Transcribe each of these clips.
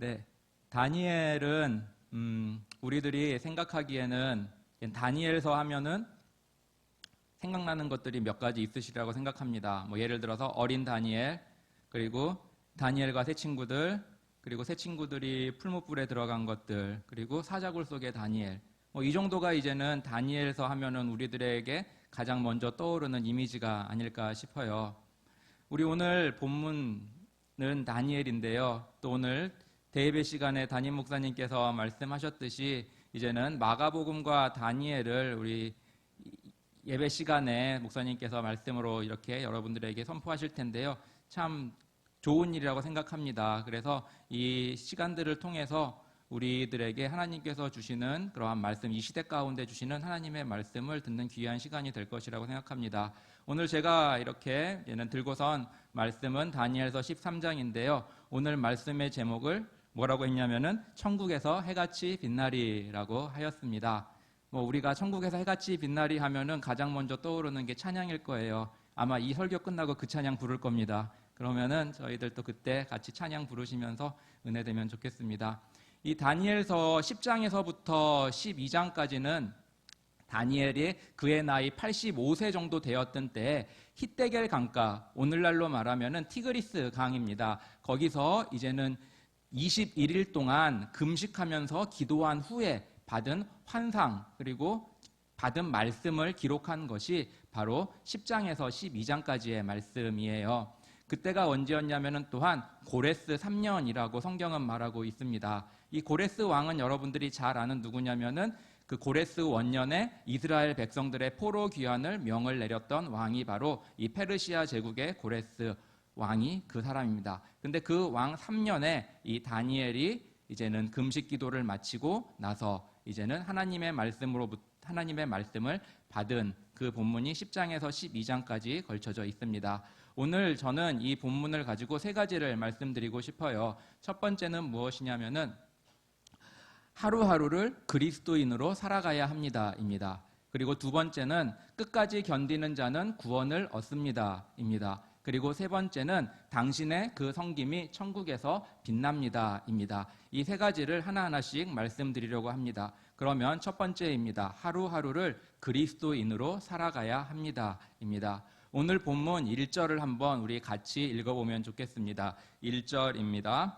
네, 다니엘은 우리들이 생각하기에는 다니엘서 하면은 생각나는 것들이 몇 가지 있으시리라고 생각합니다. 뭐 예를 들어서 어린 다니엘, 그리고 다니엘과 세 친구들, 그리고 세 친구들이 풀무불에 들어간 것들, 그리고 사자굴 속의 다니엘. 뭐 이 정도가 이제는 다니엘서 하면은 우리들에게 가장 먼저 떠오르는 이미지가 아닐까 싶어요. 우리 오늘 본문은 다니엘인데요. 또 오늘 대예배 시간에 담임 목사님께서 말씀하셨듯이 이제는 마가복음과 다니엘을 우리 예배 시간에 목사님께서 말씀으로 이렇게 여러분들에게 선포하실 텐데요. 참 좋은 일이라고 생각합니다. 그래서 이 시간들을 통해서 우리들에게 하나님께서 주시는 그러한 말씀, 이 시대 가운데 주시는 하나님의 말씀을 듣는 귀한 시간이 될 것이라고 생각합니다. 오늘 제가 이렇게 들고선 말씀은 다니엘서 13장인데요. 오늘 말씀의 제목을 뭐라고 했냐면은 천국에서 해같이 빛나리라고 하였습니다. 뭐 우리가 천국에서 해같이 빛나리 하면은 가장 먼저 떠오르는 게 찬양일 거예요. 아마 이 설교 끝나고 그 찬양 부를 겁니다. 그러면은 저희들도 그때 같이 찬양 부르시면서 은혜되면 좋겠습니다. 이 다니엘서 10장에서부터 12장까지는 다니엘이 그의 나이 85세 정도 되었던 때에 히데겔 강가, 오늘날로 말하면은 티그리스 강입니다. 거기서 이제는 21일 동안 금식하면서 기도한 후에 받은 환상, 그리고 받은 말씀을 기록한 것이 바로 10장에서 12장까지의 말씀이에요. 그때가 언제였냐면은 또한 고레스 3년이라고 성경은 말하고 있습니다. 이 고레스 왕은 여러분들이 잘 아는 누구냐면은 그 고레스 원년에 이스라엘 백성들의 포로 귀환을 명을 내렸던 왕이 바로 이 페르시아 제국의 고레스 왕이 그 사람입니다. 근데 그 왕 3년에 이 다니엘이 이제는 금식 기도를 마치고 나서 이제는 하나님의 말씀을 받은 그 본문이 10장에서 12장까지 걸쳐져 있습니다. 오늘 저는 이 본문을 가지고 세 가지를 말씀드리고 싶어요. 첫 번째는 무엇이냐면은 하루하루를 그리스도인으로 살아가야 합니다입니다. 그리고 두 번째는 끝까지 견디는 자는 구원을 얻습니다입니다. 그리고 세 번째는 당신의 그 섬김이 천국에서 빛납니다입니다. 이 세 가지를 하나하나씩 말씀드리려고 합니다. 그러면 첫 번째입니다. 하루하루를 그리스도인으로 살아가야 합니다입니다. 오늘 본문 1절을 한번 우리 같이 읽어보면 좋겠습니다. 1절입니다.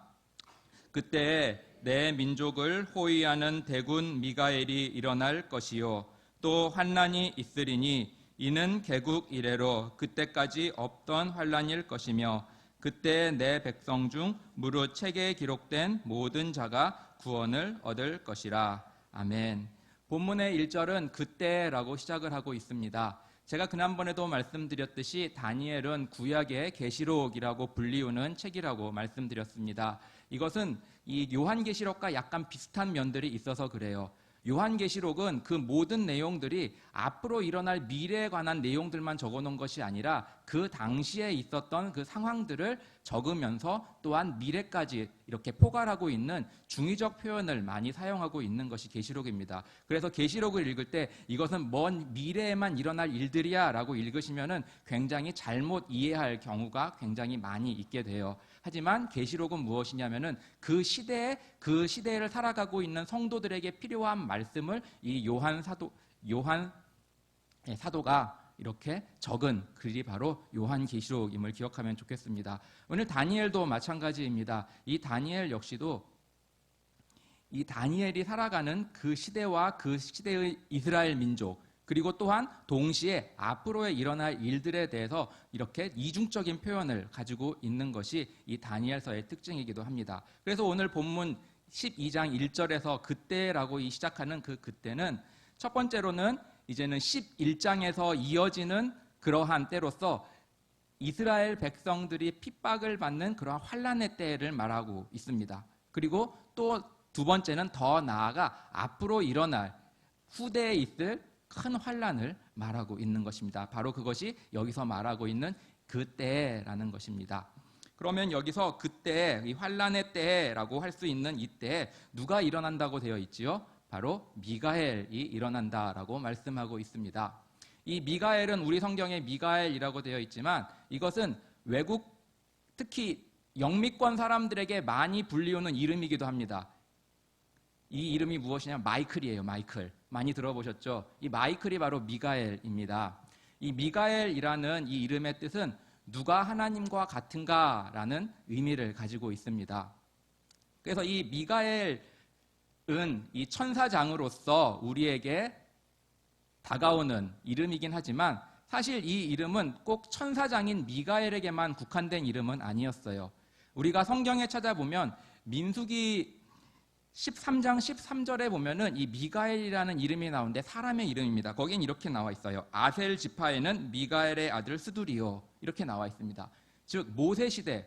그때 내 민족을 호위하는 대군 미가엘이 일어날 것이요 또 환난이 있으리니 이는 개국 이래로 그때까지 없던 환난일 것이며 그때 내 백성 중 무릇 책에 기록된 모든 자가 구원을 얻을 것이라. 아멘. 본문의 1절은 그때라고 시작을 하고 있습니다. 제가 지난번에도 말씀드렸듯이 다니엘은 구약의 계시록이라고 불리우는 책이라고 말씀드렸습니다. 이것은 이 요한계시록과 약간 비슷한 면들이 있어서 그래요. 요한계시록은 그 모든 내용들이 앞으로 일어날 미래에 관한 내용들만 적어놓은 것이 아니라 그 당시에 있었던 그 상황들을 적으면서 또한 미래까지 이렇게 포괄하고 있는 중의적 표현을 많이 사용하고 있는 것이 계시록입니다. 그래서 계시록을 읽을 때 이것은 먼 미래에만 일어날 일들이야 라고 읽으시면은 굉장히 잘못 이해할 경우가 굉장히 많이 있게 돼요. 하지만 계시록은 무엇이냐면은 그 시대를 살아가고 있는 성도들에게 필요한 말씀을 이 요한 사도가 이렇게 적은 글이 바로 요한계시록임을 기억하면 좋겠습니다. 오늘 다니엘도 마찬가지입니다. 이 다니엘 역시도 이 다니엘이 살아가는 그 시대와 그 시대의 이스라엘 민족, 그리고 또한 동시에 앞으로에 일어날 일들에 대해서 이렇게 이중적인 표현을 가지고 있는 것이 이 다니엘서의 특징이기도 합니다. 그래서 오늘 본문 12장 1절에서 그때라고 시작하는 그 그때는 첫 번째로는 이제는 11장에서 이어지는 그러한 때로서 이스라엘 백성들이 핍박을 받는 그러한 환난의 때를 말하고 있습니다. 그리고 또 두 번째는 더 나아가 앞으로 일어날 후대에 있을 큰 환난을 말하고 있는 것입니다. 바로 그것이 여기서 말하고 있는 그때라는 것입니다. 그러면 여기서 그때, 이 환난의 때라고 할 수 있는 이때에 누가 일어난다고 되어 있지요? 바로 미가엘이 일어난다라고 말씀하고 있습니다. 이 미가엘은 우리 성경에 미가엘이라고 되어 있지만 이것은 외국, 특히 영미권 사람들에게 많이 불리우는 이름이기도 합니다. 이 이름이 무엇이냐? 마이클이에요. 마이클. 많이 들어보셨죠? 이 마이클이 바로 미가엘입니다. 이 미가엘이라는 이 이름의 뜻은 누가 하나님과 같은가라는 의미를 가지고 있습니다. 그래서 이 미가엘은 이 천사장으로서 우리에게 다가오는 이름이긴 하지만 사실 이 이름은 꼭 천사장인 미가엘에게만 국한된 이름은 아니었어요. 우리가 성경에 찾아보면 민수기 13장 13절에 보면은 이 미가엘이라는 이름이 나오는데 사람의 이름입니다. 거긴 이렇게 나와 있어요. 아셀 지파에는 미가엘의 아들 스두리요. 이렇게 나와 있습니다. 즉 모세 시대,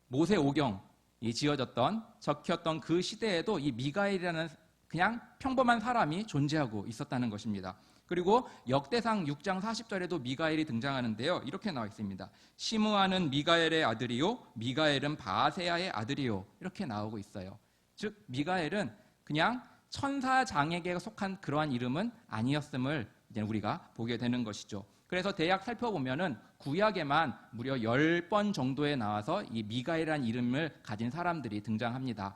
모세 오경이 지어졌던 적혔던 그 시대에도 이 미가엘이라는 그냥 평범한 사람이 존재하고 있었다는 것입니다. 그리고 역대상 6장 40절에도 미가엘이 등장하는데요. 이렇게 나와 있습니다. 시므아는 미가엘의 아들이요, 미가엘은 바아세야의 아들이요. 이렇게 나오고 있어요. 즉 미가엘은 그냥 천사장에게 속한 그러한 이름은 아니었음을 이제 우리가 보게 되는 것이죠. 그래서 대략 살펴보면은 구약에만 무려 10번 정도에 나와서 이 미가엘이라는 이름을 가진 사람들이 등장합니다.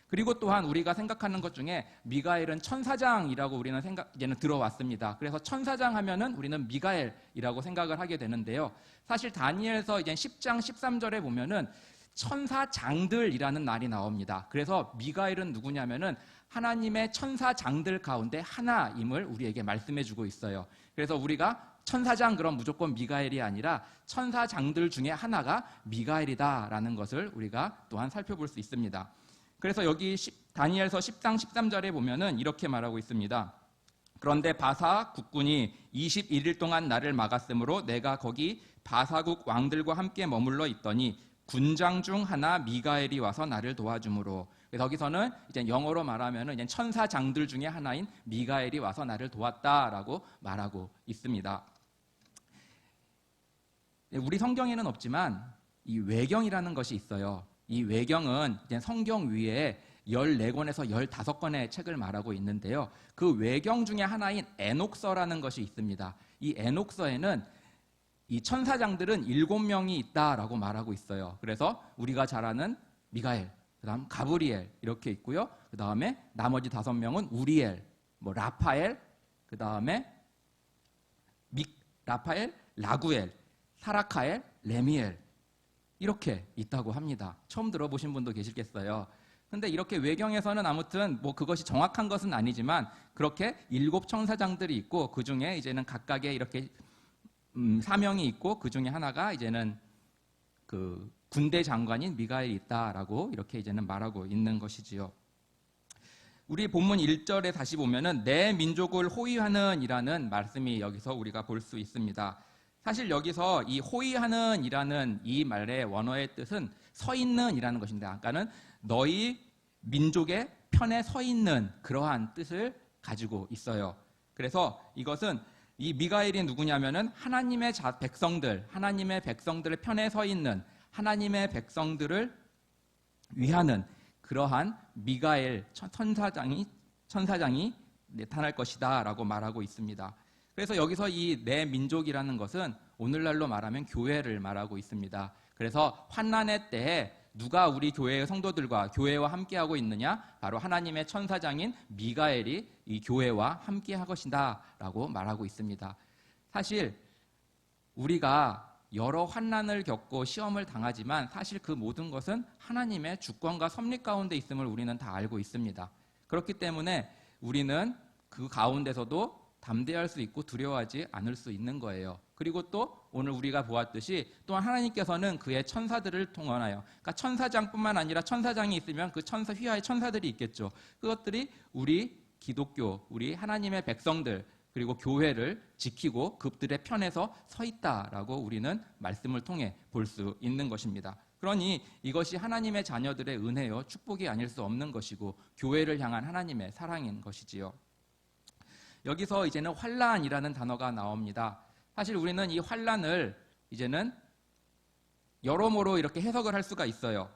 그리고 또한 우리가 생각하는 것 중에 미가엘은 천사장이라고 우리는 이제는 들어왔습니다. 그래서 천사장 하면은 우리는 미가엘이라고 생각을 하게 되는데요. 사실 다니엘서 이제 10장 13절에 보면은 천사장들이라는 말이 나옵니다. 그래서 미가엘은 누구냐면은 하나님의 천사장들 가운데 하나임을 우리에게 말씀해 주고 있어요. 그래서 우리가 천사장 그럼 무조건 미가엘이 아니라 천사장들 중에 하나가 미가엘이다라는 것을 우리가 또한 살펴볼 수 있습니다. 그래서 여기 다니엘서 10장 13절에 보면은 이렇게 말하고 있습니다. 그런데 바사 국군이 21일 동안 나를 막았으므로 내가 거기 바사국 왕들과 함께 머물러 있더니 군장 중 하나 미가엘이 와서 나를 도와주므로. 그래서 여기서는 이제 영어로 말하면은 이제 천사장들 중에 하나인 미가엘이 와서 나를 도왔다라고 말하고 있습니다. 우리 성경에는 없지만 이 외경이라는 것이 있어요. 이 외경은 이제 성경 위에 14권에서 15권의 책을 말하고 있는데요. 그 외경 중에 하나인 에녹서라는 것이 있습니다. 이 에녹서에는 이 천사장들은 7명이 있다라고 말하고 있어요. 그래서 우리가 잘 아는 미가엘, 그다음 가브리엘 이렇게 있고요. 그다음에 나머지 5명은 우리엘, 라파엘, 그다음에 라파엘, 라구엘, 사라카엘, 레미엘 이렇게 있다고 합니다. 처음 들어보신 분도 계시겠어요. 근데 이렇게 외경에서는 아무튼 그것이 정확한 것은 아니지만 그렇게 7 천사장들이 있고 그 중에 이제는 각각의 이렇게 사명이 있고 그 중에 하나가 이제는 그 군대 장관인 미가엘이 있다라고 이렇게 이제는 말하고 있는 것이지요. 우리 본문 1절에 다시 보면은 내 민족을 호위하는 이라는 말씀이 여기서 우리가 볼 수 있습니다. 사실 여기서 이 호위하는 이라는 이 말의 원어의 뜻은 서 있는 이라는 것인데 아까는 너희 민족의 편에 서 있는 그러한 뜻을 가지고 있어요. 그래서 이것은 이 미가엘이 누구냐면은 하나님의 백성들의 편에 서 있는 하나님의 백성들을 위하는 그러한 미가엘 천사장이 나타날 것이다라고 말하고 있습니다. 그래서 여기서 이 내 민족이라는 것은 오늘날로 말하면 교회를 말하고 있습니다. 그래서 환난의 때에 누가 우리 교회의 성도들과 교회와 함께하고 있느냐? 바로 하나님의 천사장인 미가엘이 이 교회와 함께할 것이다 라고 말하고 있습니다. 사실 우리가 여러 환난을 겪고 시험을 당하지만 사실 그 모든 것은 하나님의 주권과 섭리 가운데 있음을 우리는 다 알고 있습니다. 그렇기 때문에 우리는 그 가운데서도 담대할 수 있고 두려워하지 않을 수 있는 거예요. 그리고 또 오늘 우리가 보았듯이 또한 하나님께서는 그의 천사들을 통하여 그러니까 천사장뿐만 아니라 천사장이 있으면 그 천사 휘하의 천사들이 있겠죠. 그것들이 우리 기독교, 우리 하나님의 백성들 그리고 교회를 지키고 그들의 편에서 서 있다라고 우리는 말씀을 통해 볼 수 있는 것입니다. 그러니 이것이 하나님의 자녀들의 은혜요 축복이 아닐 수 없는 것이고 교회를 향한 하나님의 사랑인 것이지요. 여기서 이제는 환난이라는 단어가 나옵니다. 사실 우리는 이 환난을 이제는 여러모로 이렇게 해석을 할 수가 있어요.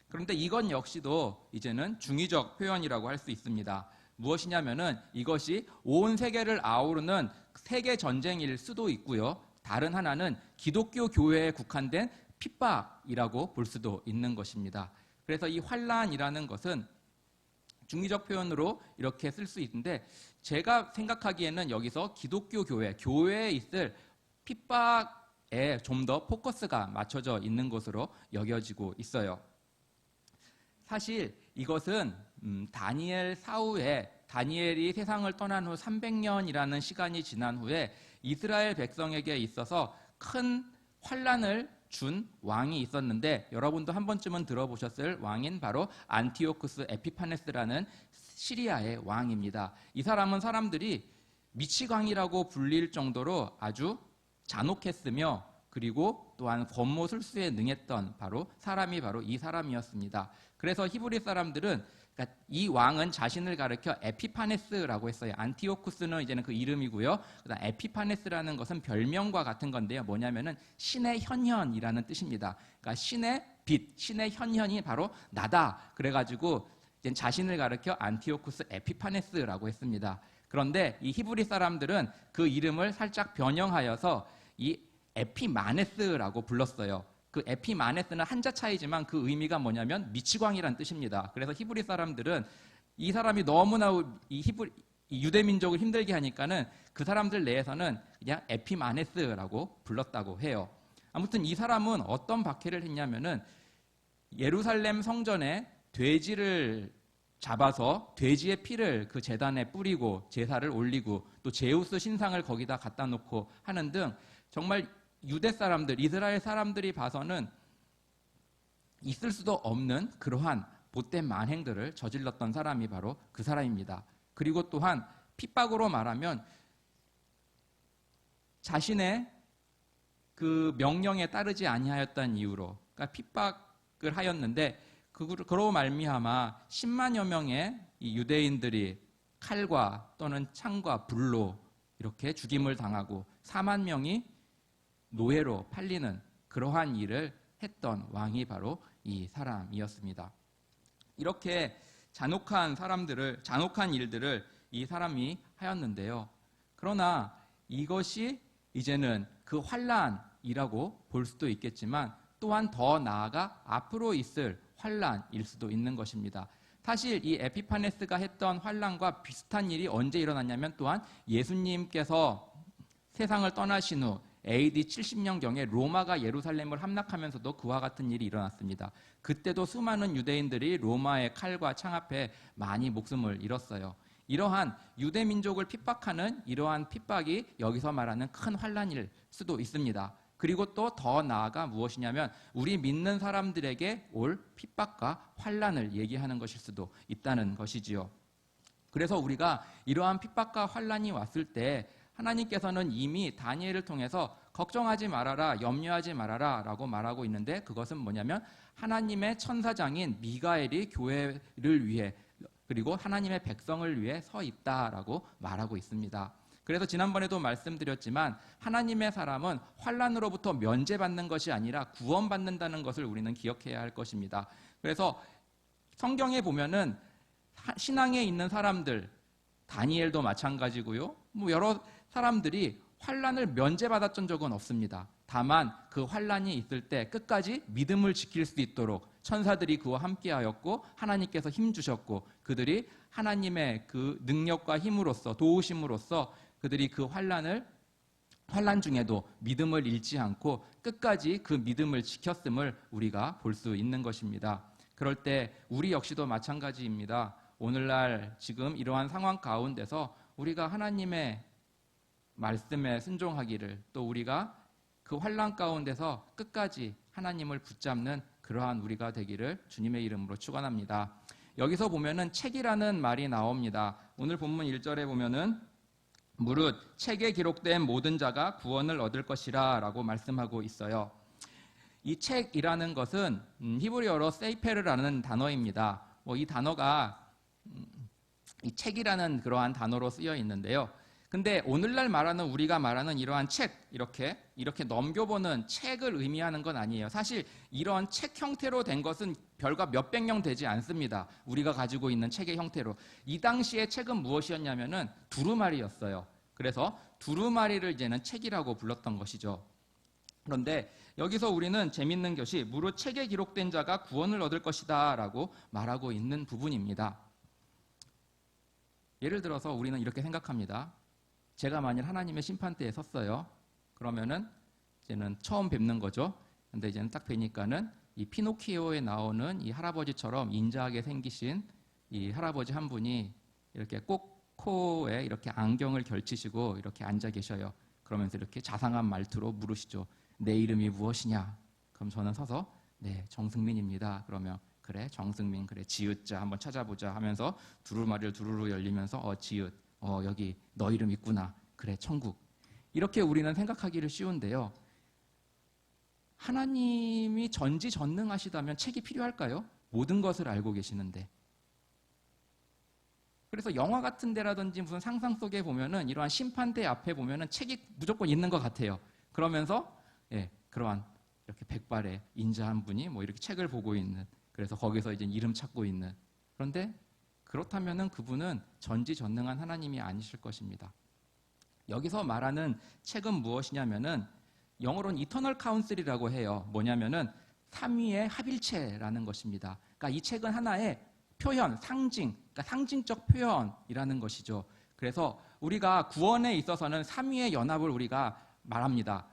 그런데 이건 역시도 이제는 중의적 표현이라고 할 수 있습니다. 무엇이냐면은 이것이 온 세계를 아우르는 세계 전쟁일 수도 있고요. 다른 하나는 기독교 교회에 국한된 핍박이라고 볼 수도 있는 것입니다. 그래서 이 환란이라는 것은 중의적 표현으로 이렇게 쓸 수 있는데 제가 생각하기에는 여기서 기독교 교회에 있을 핍박에 좀 더 포커스가 맞춰져 있는 것으로 여겨지고 있어요. 사실 이것은 다니엘 사후에 다니엘이 세상을 떠난 후 300년이라는 시간이 지난 후에 이스라엘 백성에게 있어서 큰 환란을 준 왕이 있었는데 여러분도 한 번쯤은 들어보셨을 왕인 바로 안티오쿠스 에피파네스라는 시리아의 왕입니다. 이 사람은 사람들이 미치광이라고 불릴 정도로 아주 잔혹했으며 그리고 또한 권모술수에 능했던 사람이 바로 이 사람이었습니다. 그래서 히브리 사람들은 그러니까 이 왕은 자신을 가리켜 에피파네스라고 했어요. 안티오쿠스는 이제는 그 이름이고요. 그다음 에피파네스라는 것은 별명과 같은 건데요. 뭐냐면은 신의 현현이라는 뜻입니다. 그러니까 신의 빛, 신의 현현이 바로 나다. 그래가지고 이제 자신을 가리켜 안티오쿠스 에피파네스라고 했습니다. 그런데 이 히브리 사람들은 그 이름을 살짝 변형하여서 이 에피마네스라고 불렀어요. 그 에피마네스는 한자 차이지만 그 의미가 뭐냐면 미치광이란 뜻입니다. 그래서 히브리 사람들은 이 사람이 너무나 이 유대 민족을 힘들게 하니까는 그 사람들 내에서는 그냥 에피마네스라고 불렀다고 해요. 아무튼 이 사람은 어떤 박해를 했냐면은 예루살렘 성전에 돼지를 잡아서 돼지의 피를 그 제단에 뿌리고 제사를 올리고 또 제우스 신상을 거기다 갖다 놓고 하는 등 정말 유대 사람들, 이스라엘 사람들이 봐서는 있을 수도 없는 그러한 못된 만행들을 저질렀던 사람이 바로 그 사람입니다. 그리고 또한 핍박으로 말하면 자신의 그 명령에 따르지 아니하였던 이유로 그러니까 핍박을 하였는데 그로 말미암아 10만여 명의 이 유대인들이 칼과 또는 창과 불로 이렇게 죽임을 당하고 4만 명이 노예로 팔리는 그러한 일을 했던 왕이 바로 이 사람이었습니다. 이렇게 잔혹한 일들을 이 사람이 하였는데요. 그러나 이것이 이제는 그 환란이라고 볼 수도 있겠지만 또한 더 나아가 앞으로 있을 환란일 수도 있는 것입니다. 사실 이 에피파네스가 했던 환란과 비슷한 일이 언제 일어났냐면 또한 예수님께서 세상을 떠나신 후 AD 70년경에 로마가 예루살렘을 함락하면서도 그와 같은 일이 일어났습니다. 그때도 수많은 유대인들이 로마의 칼과 창 앞에 많이 목숨을 잃었어요. 이러한 유대 민족을 핍박하는 이러한 핍박이 여기서 말하는 큰 환란일 수도 있습니다. 그리고 또 더 나아가 무엇이냐면 우리 믿는 사람들에게 올 핍박과 환란을 얘기하는 것일 수도 있다는 것이지요. 그래서 우리가 이러한 핍박과 환란이 왔을 때 하나님께서는 이미 다니엘을 통해서 걱정하지 말아라, 염려하지 말아라 라고 말하고 있는데 그것은 뭐냐면 하나님의 천사장인 미가엘이 교회를 위해 그리고 하나님의 백성을 위해 서 있다라고 말하고 있습니다. 그래서 지난번에도 말씀드렸지만 하나님의 사람은 환란으로부터 면제받는 것이 아니라 구원받는다는 것을 우리는 기억해야 할 것입니다. 그래서 성경에 보면은 신앙에 있는 사람들, 다니엘도 마찬가지고요. 여러 사람들이 환란을 면제받았던 적은 없습니다. 다만 그 환란이 있을 때 끝까지 믿음을 지킬 수 있도록 천사들이 그와 함께하였고 하나님께서 힘 주셨고 그들이 하나님의 그 능력과 힘으로써 도우심으로써 그들이 그 환란 중에도 믿음을 잃지 않고 끝까지 그 믿음을 지켰음을 우리가 볼 수 있는 것입니다. 그럴 때 우리 역시도 마찬가지입니다. 오늘날 지금 이러한 상황 가운데서 우리가 하나님의 말씀에 순종하기를 또 우리가 그 환란 가운데서 끝까지 하나님을 붙잡는 그러한 우리가 되기를 주님의 이름으로 축원합니다. 여기서 보면은 책이라는 말이 나옵니다. 오늘 본문 1절에 보면은 무릇 책에 기록된 모든 자가 구원을 얻을 것이라 라고 말씀하고 있어요. 이 책이라는 것은 히브리어로 세이페르라는 단어입니다. 이 단어가 이 책이라는 그러한 단어로 쓰여 있는데요. 근데 오늘날 우리가 말하는 이러한 책, 이렇게 넘겨보는 책을 의미하는 건 아니에요. 사실 이런 책 형태로 된 것은 별과 몇백 년 되지 않습니다. 우리가 가지고 있는 책의 형태로. 이 당시의 책은 무엇이었냐면은 두루마리였어요. 그래서 두루마리를 이제는 책이라고 불렀던 것이죠. 그런데 여기서 우리는 재밌는 것이 무릇 책에 기록된 자가 구원을 얻을 것이다 라고 말하고 있는 부분입니다. 예를 들어서 우리는 이렇게 생각합니다. 제가 만일 하나님의 심판대에 섰어요. 그러면은 이제는 처음 뵙는 거죠. 근데 이제는 딱 뵈니까는 이 피노키오에 나오는 이 할아버지처럼 인자하게 생기신 이 할아버지 한 분이 이렇게 꼭 코에 이렇게 안경을 걸치시고 이렇게 앉아 계셔요. 그러면서 이렇게 자상한 말투로 물으시죠. 내 이름이 무엇이냐? 그럼 저는 서서 네, 정승민입니다. 그러면 그래, 정승민, 그래, 지읒자 한번 찾아보자 하면서 두루마리를 두루루 열리면서 지읒, 여기 너 이름 있구나. 그래, 천국. 이렇게 우리는 생각하기를 쉬운데요. 하나님이 전지전능하시다면 책이 필요할까요? 모든 것을 알고 계시는데. 그래서 영화 같은 데라든지 무슨 상상 속에 보면은 이러한 심판대 앞에 보면은 책이 무조건 있는 것 같아요. 그러면서 그러한 이렇게 백발의 인자한 분이 뭐 이렇게 책을 보고 있는, 그래서 거기서 이제 이름 찾고 있는. 그런데 그렇다면은 그분은 전지전능한 하나님이 아니실 것입니다. 여기서 말하는 책은 무엇이냐면은 영어로는 이터널 카운슬이라고 해요. 뭐냐면은 삼위의 합일체라는 것입니다. 그러니까 이 책은 하나의 표현, 상징, 그러니까 상징적 표현이라는 것이죠. 그래서 우리가 구원에 있어서는 삼위의 연합을 우리가 말합니다.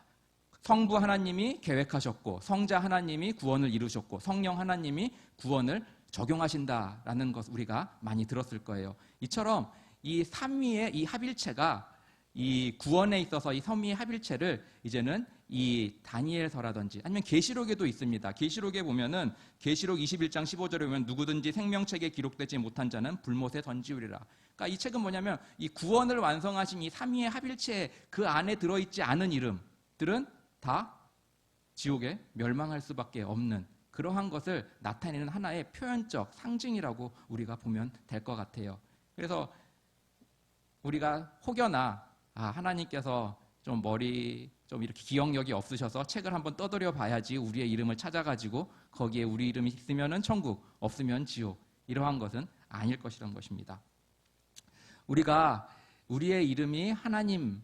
성부 하나님이 계획하셨고, 성자 하나님이 구원을 이루셨고, 성령 하나님이 구원을 적용하신다라는 것 우리가 많이 들었을 거예요. 이처럼 이 삼위의 이 합일체가 이 구원에 있어서 이 삼위의 합일체를 이제는 이 다니엘서라든지 아니면 계시록에도 있습니다. 계시록에 보면은 계시록 21장 15절에 보면 누구든지 생명책에 기록되지 못한 자는 불못에 던지우리라. 그러니까 이 책은 뭐냐면 이 구원을 완성하신 이 삼위의 합일체 그 안에 들어있지 않은 이름들은 다 지옥에 멸망할 수밖에 없는 그러한 것을 나타내는 하나의 표현적 상징이라고 우리가 보면 될 것 같아요. 그래서 우리가 혹여나 하나님께서 좀 이렇게 기억력이 없으셔서 책을 한번 떠들여 봐야지 우리의 이름을 찾아가지고 거기에 우리 이름이 있으면은 천국, 없으면 지옥, 이러한 것은 아닐 것이라는 것입니다. 우리가 우리의 이름이 하나님,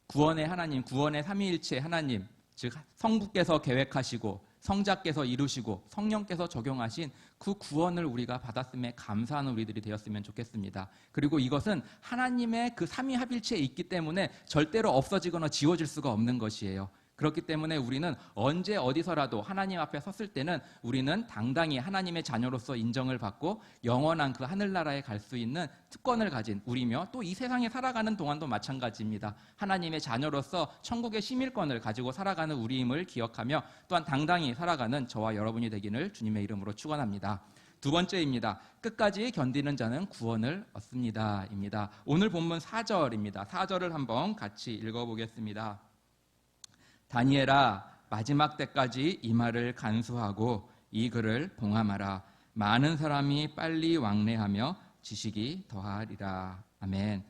구원의 하나님, 구원의 삼위일체 하나님, 즉 성부께서 계획하시고 성자께서 이루시고 성령께서 적용하신 그 구원을 우리가 받았음에 감사하는 우리들이 되었으면 좋겠습니다. 그리고 이것은 하나님의 그 삼위합일체에 있기 때문에 절대로 없어지거나 지워질 수가 없는 것이에요. 그렇기 때문에 우리는 언제 어디서라도 하나님 앞에 섰을 때는 우리는 당당히 하나님의 자녀로서 인정을 받고 영원한 그 하늘나라에 갈 수 있는 특권을 가진 우리며 또 이 세상에 살아가는 동안도 마찬가지입니다. 하나님의 자녀로서 천국의 시민권을 가지고 살아가는 우리임을 기억하며 또한 당당히 살아가는 저와 여러분이 되기를 주님의 이름으로 축원합니다. 두 번째입니다. 끝까지 견디는 자는 구원을 얻습니다. 입니다. 오늘 본문 4절입니다. 4절을 한번 같이 읽어보겠습니다. 다니엘아, 마지막 때까지 이 말을 간수하고 이 글을 봉함하라. 많은 사람이 빨리 왕래하며 지식이 더하리라. 아멘.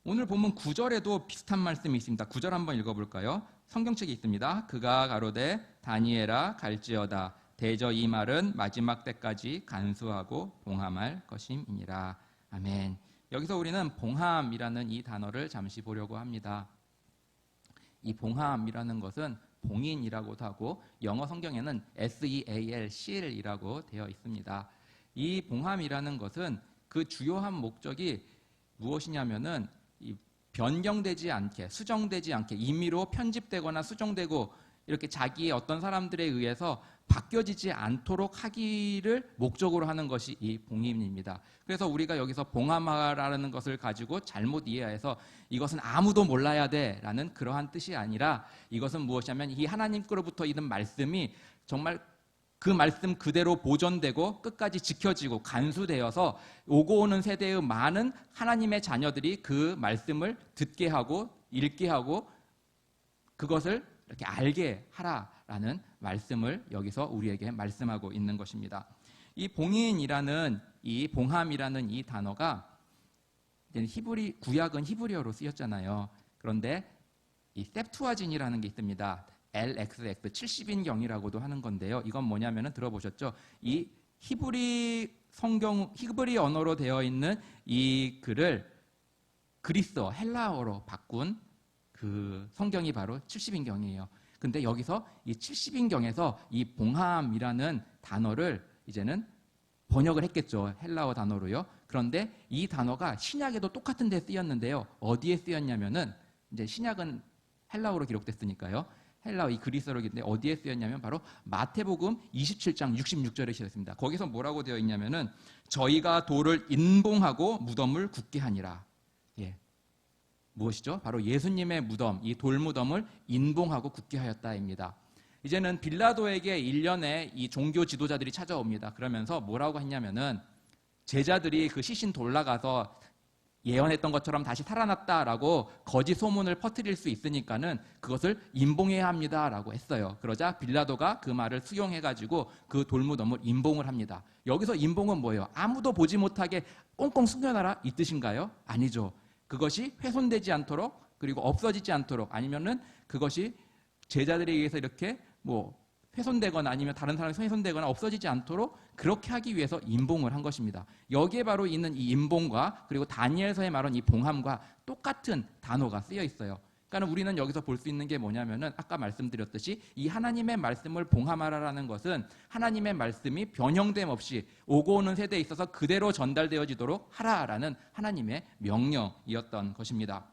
오늘 본문 9절에도 비슷한 말씀이 있습니다. 9절 한번 읽어볼까요? 성경책에 있습니다. 그가 가로되 다니엘아 갈지어다. 대저 이 말은 마지막 때까지 간수하고 봉함할 것임이니라. 아멘. 여기서 우리는 봉함이라는 이 단어를 잠시 보려고 합니다. 이 봉함이라는 것은 봉인이라고도 하고 영어 성경에는 SEAL, seal이라고 되어 있습니다. 이 봉함이라는 것은 그 주요한 목적이 무엇이냐면은 이 변경되지 않게, 수정되지 않게 임의로 편집되거나 수정되고 이렇게 자기의 어떤 사람들에 의해서 바뀌어지지 않도록 하기를 목적으로 하는 것이 이 봉인입니다. 그래서 우리가 여기서 봉함하라는 것을 가지고 잘못 이해해서 이것은 아무도 몰라야 돼라는 그러한 뜻이 아니라 이것은 무엇이냐면 이 하나님께로부터 있는 말씀이 정말 그 말씀 그대로 보존되고 끝까지 지켜지고 간수되어서 오고 오는 세대의 많은 하나님의 자녀들이 그 말씀을 듣게 하고 읽게 하고 그것을 이렇게 알게 하라라는 말씀을 여기서 우리에게 말씀하고 있는 것입니다. 이 봉인이라는 이 봉함이라는 이 단어가 구약은 히브리어로 쓰였잖아요. 그런데 이 셉투아진이라는 게 있습니다. LXX 70인경이라고도 하는 건데요. 이건 뭐냐면은 들어보셨죠? 이 히브리 언어로 되어 있는 이 글을 그리스어 헬라어로 바꾼 그 성경이 바로 70인경이에요. 근데 여기서 이 70인경에서 이 봉함이라는 단어를 이제는 번역을 했겠죠. 헬라어 단어로요. 그런데 이 단어가 신약에도 똑같은 데 쓰였는데요. 어디에 쓰였냐면은 이제 신약은 헬라어로 기록됐으니까요. 헬라어 이 그리스어로인데 어디에 쓰였냐면 바로 마태복음 27장 66절에 쓰였습니다. 거기서 뭐라고 되어 있냐면은 저희가 돌을 인봉하고 무덤을 굳게 하니라. 예. 무엇이죠? 바로 예수님의 무덤, 이 돌무덤을 인봉하고 굳게 하였다입니다. 이제는 빌라도에게 일련의 이 종교 지도자들이 찾아옵니다. 그러면서 뭐라고 했냐면은 제자들이 그 시신 돌아가서 예언했던 것처럼 다시 살아났다라고 거짓 소문을 퍼뜨릴 수 있으니까는 그것을 인봉해야 합니다라고 했어요. 그러자 빌라도가 그 말을 수용해가지고 그 돌무덤을 인봉을 합니다. 여기서 인봉은 뭐예요? 아무도 보지 못하게 꽁꽁 숨겨놔라 이 뜻인가요? 아니죠. 그것이 훼손되지 않도록 그리고 없어지지 않도록 아니면은 그것이 제자들에 의해서 이렇게 뭐 훼손되거나 아니면 다른 사람이 훼손되거나 없어지지 않도록 그렇게 하기 위해서 인봉을 한 것입니다. 여기에 바로 있는 이 인봉과 그리고 다니엘서에 말한 이 봉함과 똑같은 단어가 쓰여 있어요. 그러니까 우리는 여기서 볼 수 있는 게 뭐냐면은 아까 말씀드렸듯이 이 하나님의 말씀을 봉함하라라는 것은 하나님의 말씀이 변형됨 없이 오고 오는 세대에 있어서 그대로 전달되어지도록 하라라는 하나님의 명령이었던 것입니다.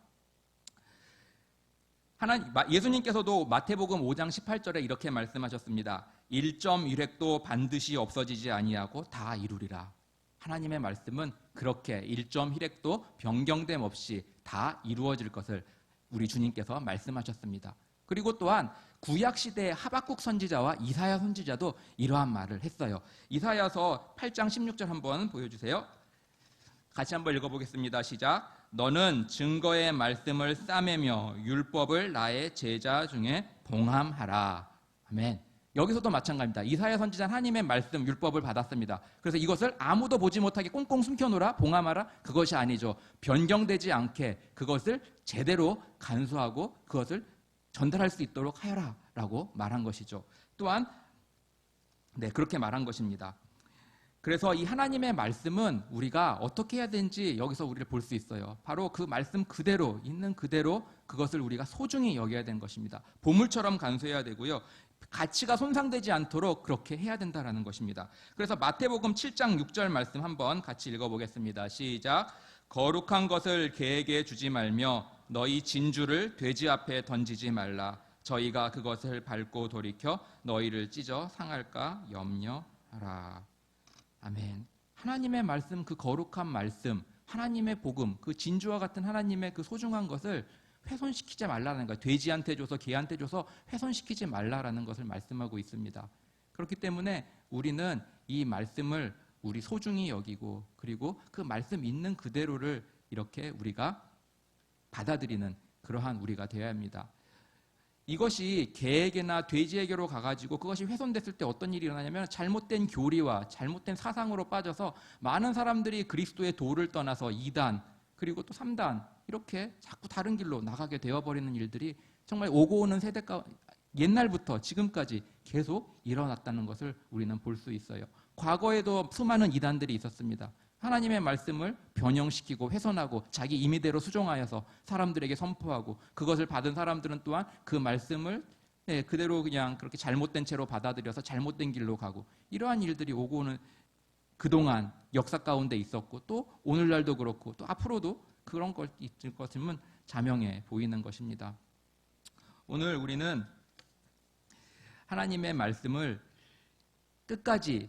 예수님께서도 마태복음 5장 18절에 이렇게 말씀하셨습니다. 1.1획도 반드시 없어지지 아니하고 다 이루리라. 하나님의 말씀은 그렇게 1.1획도 변경됨 없이 다 이루어질 것을 우리 주님께서 말씀하셨습니다. 그리고 또한 구약시대의 하박국 선지자와 이사야 선지자도 이러한 말을 했어요. 이사야서 8장 16절 한번 보여주세요. 같이 한번 읽어보겠습니다. 시작. 너는 증거의 말씀을 싸매며 율법을 나의 제자 중에 봉함하라. 아멘. 여기서도 마찬가지입니다. 이사야 선지자는 하나님의 말씀, 율법을 받았습니다. 그래서 이것을 아무도 보지 못하게 꽁꽁 숨겨놓으라, 봉함하라. 그것이 아니죠. 변경되지 않게 그것을 제대로 간수하고 그것을 전달할 수 있도록 하여라 라고 말한 것이죠. 또한 그렇게 말한 것입니다. 그래서 이 하나님의 말씀은 우리가 어떻게 해야 되는지 여기서 우리를 볼 수 있어요. 바로 그 말씀 그대로 있는 그대로 그것을 우리가 소중히 여겨야 되는 것입니다. 보물처럼 간수해야 되고요. 가치가 손상되지 않도록 그렇게 해야 된다는 것입니다. 그래서 마태복음 7장 6절 말씀 한번 같이 읽어보겠습니다. 시작. 거룩한 것을 개에게 주지 말며 너희 진주를 돼지 앞에 던지지 말라. 저희가 그것을 밟고 돌이켜 너희를 찢어 상할까 염려하라. 아멘. 하나님의 말씀, 그 거룩한 말씀, 하나님의 복음, 그 진주와 같은 하나님의 그 소중한 것을 훼손시키지 말라는 거예요. 돼지한테 줘서 개한테 줘서 훼손시키지 말라라는 것을 말씀하고 있습니다. 그렇기 때문에 우리는 이 말씀을 우리 소중히 여기고 그리고 그 말씀 있는 그대로를 이렇게 우리가 받아들이는 그러한 우리가 되어야 합니다. 이것이 개에게나 돼지에게로 가가지고 그것이 훼손됐을 때 어떤 일이 일어나냐면 잘못된 교리와 잘못된 사상으로 빠져서 많은 사람들이 그리스도의 도를 떠나서 2단 그리고 또 3단 이렇게 자꾸 다른 길로 나가게 되어버리는 일들이 정말 오고 오는 세대가 옛날부터 지금까지 계속 일어났다는 것을 우리는 볼 수 있어요. 과거에도 수많은 이단들이 있었습니다. 하나님의 말씀을 변형시키고 훼손하고 자기 임의대로 수종하여서 사람들에게 선포하고 그것을 받은 사람들은 또한 그 말씀을 그대로 그냥 그렇게 잘못된 채로 받아들여서 잘못된 길로 가고 이러한 일들이 오고 오는 그동안 역사 가운데 있었고 또 오늘날도 그렇고 또 앞으로도 그런 것 있을 것임은 자명해 보이는 것입니다. 오늘 우리는 하나님의 말씀을 끝까지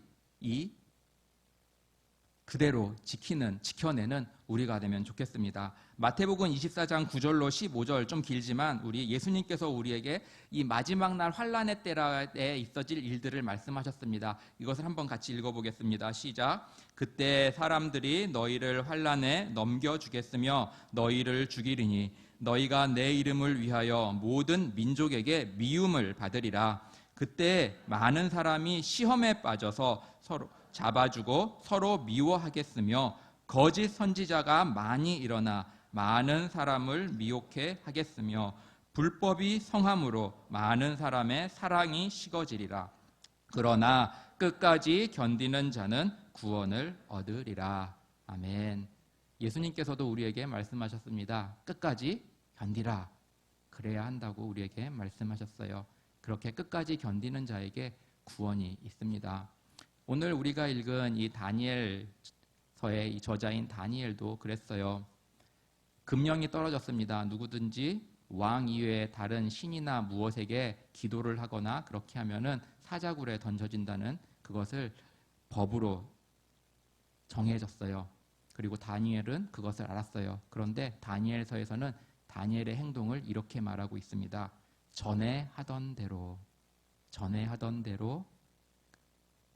그대로 지켜내는 우리가 되면 좋겠습니다. 마태복음 24장 9절로 15절 좀 길지만 우리 예수님께서 우리에게 이 마지막 날 환란의 때에 있어질 일들을 말씀하셨습니다. 이것을 한번 같이 읽어보겠습니다. 시작. 그때 사람들이 너희를 환란에 넘겨주겠으며 너희를 죽이리니 너희가 내 이름을 위하여 모든 민족에게 미움을 받으리라. 그때 많은 사람이 시험에 빠져서 서로 잡아주고 서로 미워하겠으며 거짓 선지자가 많이 일어나 많은 사람을 미혹해 하겠으며 불법이 성함으로 많은 사람의 사랑이 식어지리라. 그러나 끝까지 견디는 자는 구원을 얻으리라. 아멘. 예수님께서도 우리에게 말씀하셨습니다. 끝까지 견디라. 그래야 한다고 우리에게 말씀하셨어요. 그렇게 끝까지 견디는 자에게 구원이 있습니다. 오늘 우리가 읽은 이 다니엘서의 이 저자인 다니엘도 그랬어요. 금령이 떨어졌습니다. 누구든지 왕 이외에 다른 신이나 무엇에게 기도를 하거나 그렇게 하면은 사자굴에 던져진다는 그것을 법으로 정해졌어요. 그리고 다니엘은 그것을 알았어요. 그런데 다니엘서에서는 다니엘의 행동을 이렇게 말하고 있습니다. 전에 하던 대로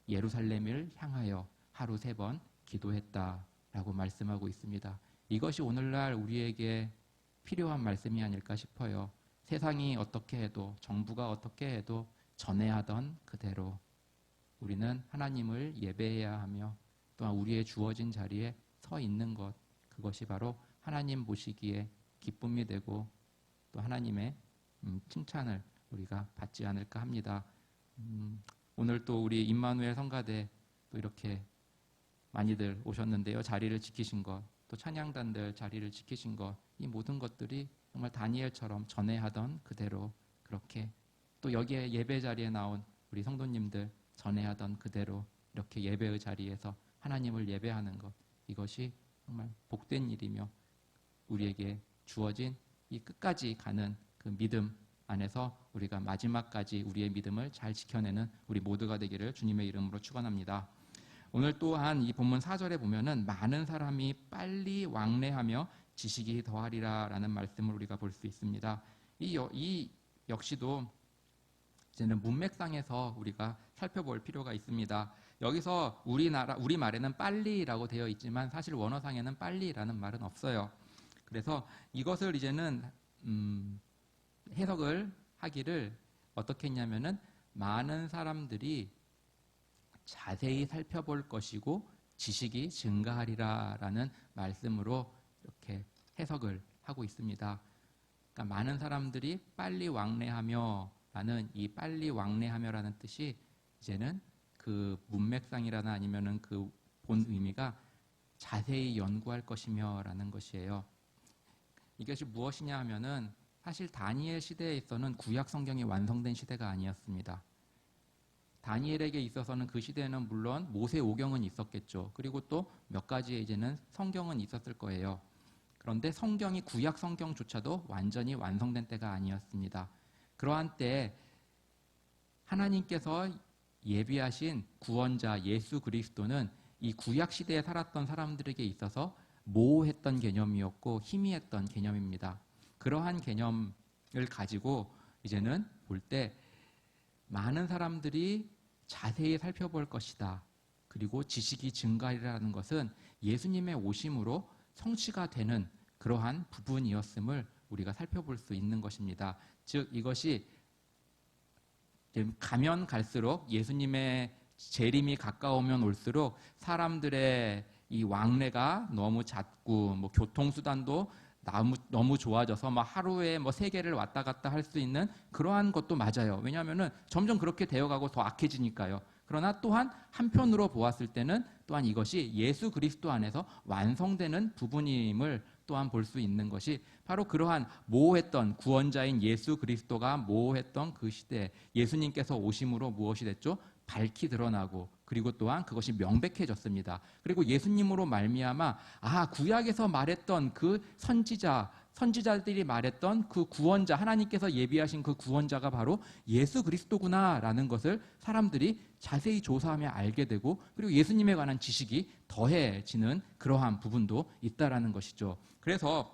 예루살렘을 향하여 하루 3번 기도했다라고 말씀하고 있습니다. 이것이 오늘날 우리에게 필요한 말씀이 아닐까 싶어요. 세상이 어떻게 해도, 정부가 어떻게 해도 전에 하던 그대로 우리는 하나님을 예배해야 하며 또한 우리의 주어진 자리에 서 있는 것, 그것이 바로 하나님 보시기에 기쁨이 되고 또 하나님의 칭찬을 우리가 받지 않을까 합니다. 오늘 또 우리 임마누엘 성가대 또 이렇게 많이들 오셨는데요. 자리를 지키신 것, 또 찬양단들 자리를 지키신 것, 이 모든 것들이 정말 다니엘처럼 전에 하던 그대로 그렇게, 또 여기에 예배 자리에 나온 우리 성도님들 전에 하던 그대로 이렇게 예배의 자리에서 하나님을 예배하는 것, 이것이 정말 복된 일이며 우리에게 주어진 이 끝까지 가는 그 믿음 안에서 우리가 마지막까지 우리의 믿음을 잘 지켜내는 우리 모두가 되기를 주님의 이름으로 축원합니다. 오늘 또한 이 본문 4절에 보면은 많은 사람이 빨리 왕래하며 지식이 더하리라 라는 말씀을 우리가 볼 수 있습니다. 이 역시도 이제는 문맥상에서 우리가 살펴볼 필요가 있습니다. 여기서 우리말에는 빨리라고 되어 있지만 사실 원어상에는 빨리라는 말은 없어요. 그래서 이것을 이제는 해석을 하기를 어떻게 했냐면은 많은 사람들이 자세히 살펴볼 것이고 지식이 증가하리라 라는 말씀으로 이렇게 해석을 하고 있습니다. 그러니까 많은 사람들이 빨리 왕래하며 라는 이 빨리 왕래하며 라는 뜻이 이제는 그 문맥상이라나 아니면은 그 본 의미가 자세히 연구할 것이며 라는 것이에요. 이것이 무엇이냐 하면은 사실 다니엘 시대에 있어서는 구약 성경이 완성된 시대가 아니었습니다. 다니엘에게 있어서는 그 시대에는 물론 모세 오경은 있었겠죠. 그리고 또 몇 가지의 이제는 성경은 있었을 거예요. 그런데 성경이 구약 성경조차도 완전히 완성된 때가 아니었습니다. 그러한 때 하나님께서 예비하신 구원자 예수 그리스도는 이 구약 시대에 살았던 사람들에게 있어서 모호했던 개념이었고 희미했던 개념입니다. 그러한 개념을 가지고 이제는 볼 때 많은 사람들이 자세히 살펴볼 것이다. 그리고 지식이 증가하리라는 것은 예수님의 오심으로 성취가 되는 그러한 부분이었음을 우리가 살펴볼 수 있는 것입니다. 즉 이것이 가면 갈수록 예수님의 재림이 가까우면 올수록 사람들의 이 왕래가 너무 잦고 뭐 교통수단도 너무 좋아져서 막 하루에 뭐 3개를 왔다 갔다 할 수 있는 그러한 것도 맞아요. 왜냐하면은 점점 그렇게 되어가고 더 악해지니까요. 그러나 또한 한편으로 보았을 때는 또한 이것이 예수 그리스도 안에서 완성되는 부분임을 또한 볼 수 있는 것이 바로 그러한 모호했던 구원자인 예수 그리스도가 모호했던 그 시대에 예수님께서 오심으로 무엇이 됐죠? 밝히 드러나고 그리고 또한 그것이 명백해졌습니다. 그리고 예수님으로 말미암아 구약에서 말했던 그 선지자들이 말했던 그 구원자, 하나님께서 예비하신 그 구원자가 바로 예수 그리스도구나라는 것을 사람들이 자세히 조사하며 알게 되고 그리고 예수님에 관한 지식이 더해지는 그러한 부분도 있다라는 것이죠. 그래서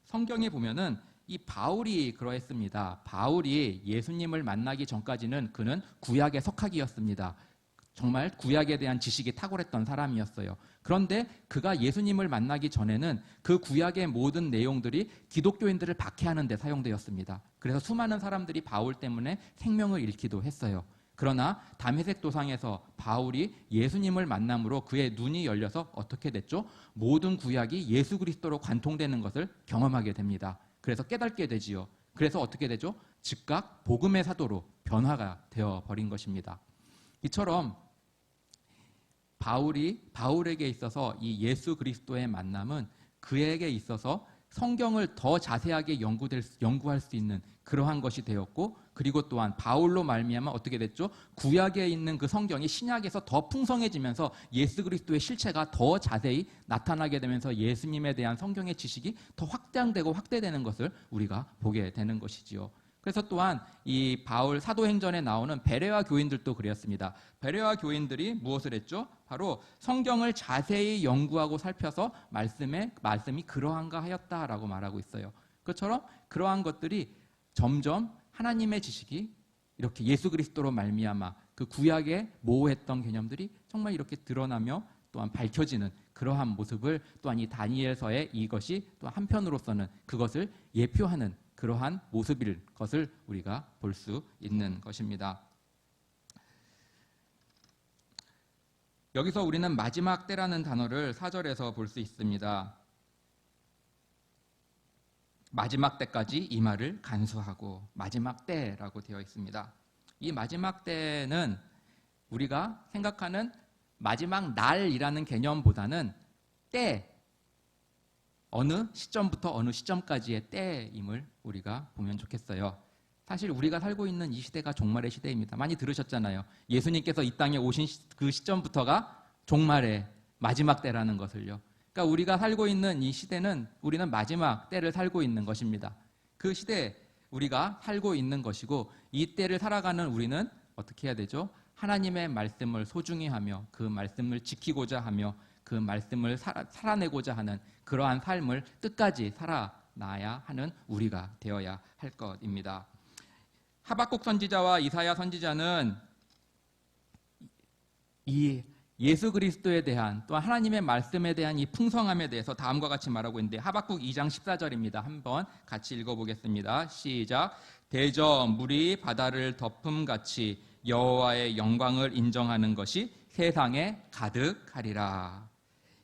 성경에 보면은 이 바울이 그러했습니다. 바울이 예수님을 만나기 전까지는 그는 구약의 석학이었습니다. 정말 구약에 대한 지식이 탁월했던 사람이었어요. 그런데 그가 예수님을 만나기 전에는 그 구약의 모든 내용들이 기독교인들을 박해하는 데 사용되었습니다. 그래서 수많은 사람들이 바울 때문에 생명을 잃기도 했어요. 그러나 다메섹 도상에서 바울이 예수님을 만남으로 그의 눈이 열려서 어떻게 됐죠? 모든 구약이 예수 그리스도로 관통되는 것을 경험하게 됩니다. 그래서 깨닫게 되지요. 그래서 어떻게 되죠? 즉각 복음의 사도로 변화가 되어버린 것입니다. 이처럼 바울에게 있어서 이 예수 그리스도의 만남은 그에게 있어서 성경을 더 자세하게 연구할 수 있는 그러한 것이 되었고, 그리고 또한 바울로 말미암아 어떻게 됐죠? 구약에 있는 그 성경이 신약에서 더 풍성해지면서 예수 그리스도의 실체가 더 자세히 나타나게 되면서 예수님에 대한 성경의 지식이 더 확장되고 확대되는 것을 우리가 보게 되는 것이지요. 그래서 또한 이 바울 사도행전에 나오는 베레아 교인들도 그랬습니다. 베레아 교인들이 무엇을 했죠? 바로 성경을 자세히 연구하고 살펴서 말씀이 그러한가 하였다라고 말하고 있어요. 그처럼 그러한 것들이 점점 하나님의 지식이 이렇게 예수 그리스도로 말미암아 그 구약에 모호했던 개념들이 정말 이렇게 드러나며 또한 밝혀지는 그러한 모습을 또한 이 다니엘서의 이것이 또 한편으로서는 그것을 예표하는 그러한 모습일 것을 우리가 볼 수 있는 것입니다. 여기서 우리는 마지막 때라는 단어를 4절에서 볼 수 있습니다. 마지막 때까지 이 말을 간수하고 마지막 때라고 되어 있습니다. 이 마지막 때는 우리가 생각하는 마지막 날이라는 개념보다는 때, 어느 시점부터 어느 시점까지의 때임을 우리가 보면 좋겠어요. 사실 우리가 살고 있는 이 시대가 종말의 시대입니다. 많이 들으셨잖아요. 예수님께서 이 땅에 오신 그 시점부터가 종말의 마지막 때라는 것을요. 그러니까 우리가 살고 있는 이 시대는 우리는 마지막 때를 살고 있는 것입니다. 그 시대에 우리가 살고 있는 것이고, 이 때를 살아가는 우리는 어떻게 해야 되죠? 하나님의 말씀을 소중히 하며 그 말씀을 지키고자 하며 그 말씀을 살아내고자 하는 그러한 삶을 끝까지 살아나야 하는 우리가 되어야 할 것입니다. 하박국 선지자와 이사야 선지자는 이 예수 그리스도에 대한 또 하나님의 말씀에 대한 이 풍성함에 대해서 다음과 같이 말하고 있는데, 하박국 2장 14절입니다. 한번 같이 읽어보겠습니다. 시작. 대저 물이 바다를 덮음같이 여호와의 영광을 인정하는 것이 세상에 가득하리라.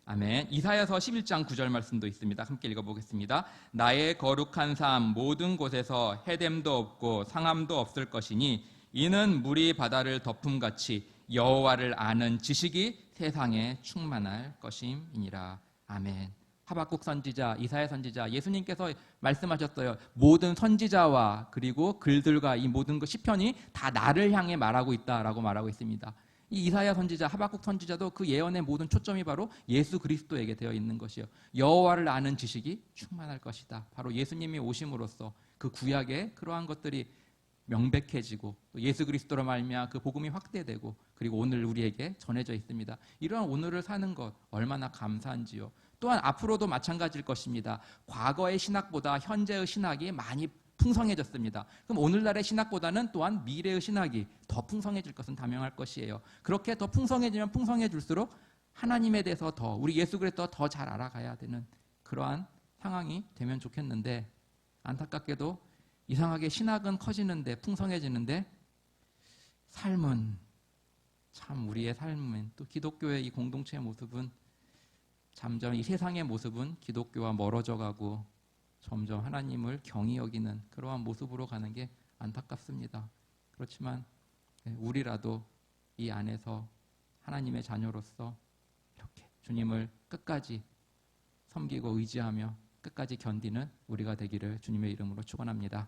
아멘. 이사야서 11장 9절 말씀도 있습니다. 함께 읽어보겠습니다. 나의 거룩한 삶 모든 곳에서 해됨도 없고 상함도 없을 것이니 이는 물이 바다를 덮음같이 여호와를 아는 지식이 세상에 충만할 것임이니라. 아멘. 하박국 선지자, 이사야 선지자, 예수님께서 말씀하셨어요. 모든 선지자와 그리고 글들과 이 모든 그 시편이 다 나를 향해 말하고 있다라고 말하고 있습니다. 이 이사야 선지자, 하박국 선지자도 그 예언의 모든 초점이 바로 예수 그리스도에게 되어 있는 것이요. 여호와를 아는 지식이 충만할 것이다. 바로 예수님이 오심으로써 그 구약의 그러한 것들이 명백해지고 또 예수 그리스도로 말미암아 그 복음이 확대되고 그리고 오늘 우리에게 전해져 있습니다. 이러한 오늘을 사는 것 얼마나 감사한지요. 또한 앞으로도 마찬가지일 것입니다. 과거의 신학보다 현재의 신학이 많이 풍성해졌습니다. 그럼 오늘날의 신학보다는 또한 미래의 신학이 더 풍성해질 것은 당연할 것이에요. 그렇게 더 풍성해지면 풍성해질수록 하나님에 대해서 더, 우리 예수 그리스도 더 잘 알아가야 되는 그러한 상황이 되면 좋겠는데, 안타깝게도 이상하게 신학은 커지는데 풍성해지는데 삶은, 참 우리의 삶은, 또 기독교의 이 공동체의 모습은 점점 이 세상의 모습은 기독교와 멀어져 가고 점점 하나님을 경히 여기는 그러한 모습으로 가는 게 안타깝습니다. 그렇지만 우리라도 이 안에서 하나님의 자녀로서 이렇게 주님을 끝까지 섬기고 의지하며 끝까지 견디는 우리가 되기를 주님의 이름으로 축원합니다.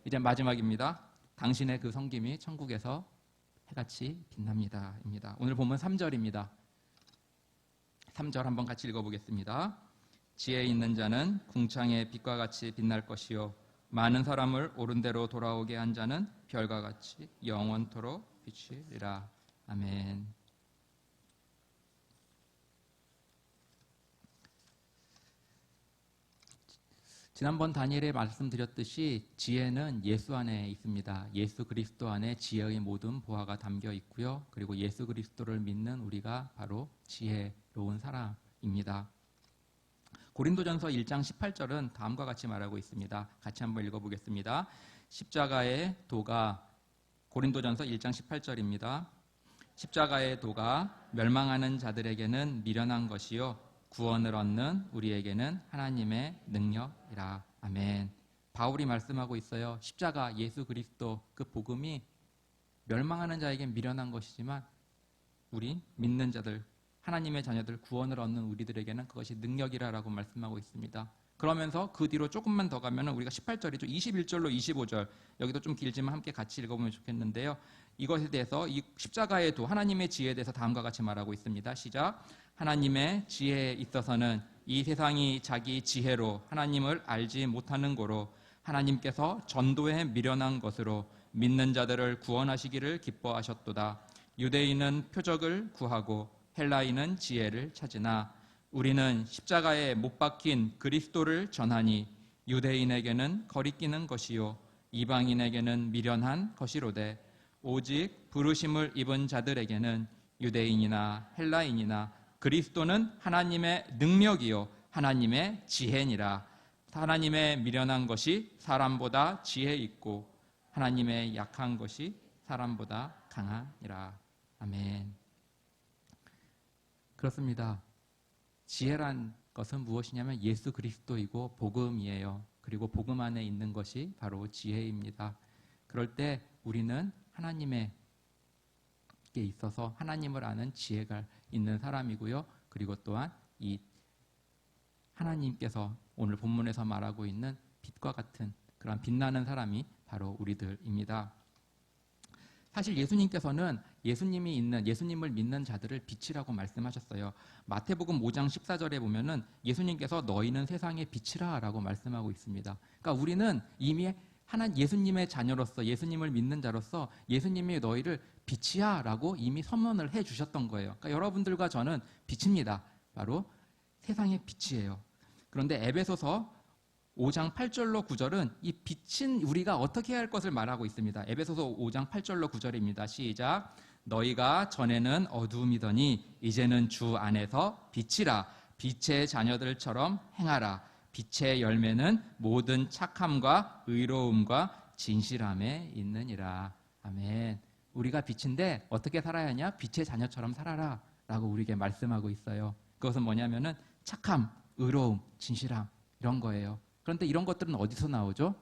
이제 마지막입니다. 당신의 그 섬김이 천국에서 해같이 빛납니다. 입니다. 오늘 본문 3절입니다. 3절 한번 같이 읽어보겠습니다. 지혜 있는 자는 궁창의 빛과 같이 빛날 것이요 많은 사람을 옳은 대로 돌아오게 한 자는 별과 같이 영원토록 비추리라. 아멘. 지난번 다니엘에 말씀드렸듯이 지혜는 예수 안에 있습니다. 예수 그리스도 안에 지혜의 모든 보화가 담겨 있고요. 그리고 예수 그리스도를 믿는 우리가 바로 지혜로운 사람입니다. 고린도전서 1장 18절은 다음과 같이 말하고 있습니다. 같이 한번 읽어보겠습니다. 십자가의 도가, 고린도전서 1장 18절입니다. 십자가의 도가 멸망하는 자들에게는 미련한 것이요 구원을 얻는 우리에게는 하나님의 능력이라. 아멘. 바울이 말씀하고 있어요. 십자가, 예수 그리스도 그 복음이 멸망하는 자에겐 미련한 것이지만 우리 믿는 자들, 하나님의 자녀들, 구원을 얻는 우리들에게는 그것이 능력이라고 말씀하고 있습니다. 그러면서 그 뒤로 조금만 더 가면은 우리가 18절이죠. 21절로 25절. 여기도 좀 길지만 함께 같이 읽어보면 좋겠는데요. 이것에 대해서 이 십자가의 도 하나님의 지혜에 대해서 다음과 같이 말하고 있습니다. 시작. 하나님의 지혜에 있어서는 이 세상이 자기 지혜로 하나님을 알지 못하는 고로 하나님께서 전도에 미련한 것으로 믿는 자들을 구원하시기를 기뻐하셨도다. 유대인은 표적을 구하고 헬라인은 지혜를 찾으나 우리는 십자가에 못 박힌 그리스도를 전하니 유대인에게는 거리끼는 것이요 이방인에게는 미련한 것이로되 오직 부르심을 입은 자들에게는 유대인이나 헬라인이나 그리스도는 하나님의 능력이요 하나님의 지혜니라. 하나님의 미련한 것이 사람보다 지혜 있고 하나님의 약한 것이 사람보다 강하니라. 아멘. 그렇습니다. 지혜란 것은 무엇이냐면 예수 그리스도이고 복음이에요. 그리고 복음 안에 있는 것이 바로 지혜입니다. 그럴 때 우리는 하나님에게 있어서 하나님을 아는 지혜가 있는 사람이고요. 그리고 또한 이 하나님께서 오늘 본문에서 말하고 있는 빛과 같은 그런 빛나는 사람이 바로 우리들입니다. 사실 예수님께서는 예수님을 믿는 자들을 빛이라고 말씀하셨어요. 마태복음 5장 14절에 보면은 예수님께서 너희는 세상의 빛이라라고 말씀하고 있습니다. 그러니까 우리는 이미 예수님의 자녀로서 예수님을 믿는 자로서 예수님이 너희를 빛이야라고 이미 선언을 해 주셨던 거예요. 그러니까 여러분들과 저는 빛입니다. 바로 세상의 빛이에요. 그런데 에베소서 5장 8절로 9절은 이 빛인 우리가 어떻게 해야 할 것을 말하고 있습니다. 에베소서 5장 8절로 9절입니다. 시작. 너희가 전에는 어두움이더니 이제는 주 안에서 빛이라. 빛의 자녀들처럼 행하라. 빛의 열매는 모든 착함과 의로움과 진실함에 있느니라. 아멘. 우리가 빛인데 어떻게 살아야 하냐? 빛의 자녀처럼 살아라 라고 우리에게 말씀하고 있어요. 그것은 뭐냐면은 착함, 의로움, 진실함 이런 거예요. 그런데 이런 것들은 어디서 나오죠?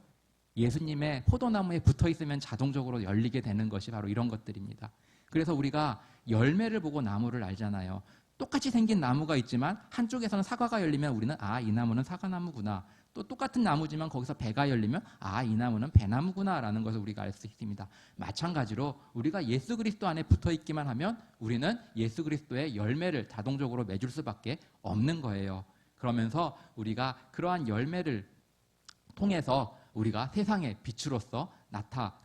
예수님의 포도나무에 붙어 있으면 자동적으로 열리게 되는 것이 바로 이런 것들입니다. 그래서 우리가 열매를 보고 나무를 알잖아요. 똑같이 생긴 나무가 있지만 한쪽에서는 사과가 열리면 우리는 이 나무는 사과나무구나. 또 똑같은 나무지만 거기서 배가 열리면 이 나무는 배나무구나 라는 것을 우리가 알 수 있습니다. 마찬가지로 우리가 예수 그리스도 안에 붙어 있기만 하면 우리는 예수 그리스도의 열매를 자동적으로 맺을 수밖에 없는 거예요. 그러면서 우리가 그러한 열매를 통해서 우리가 세상의 빛으로서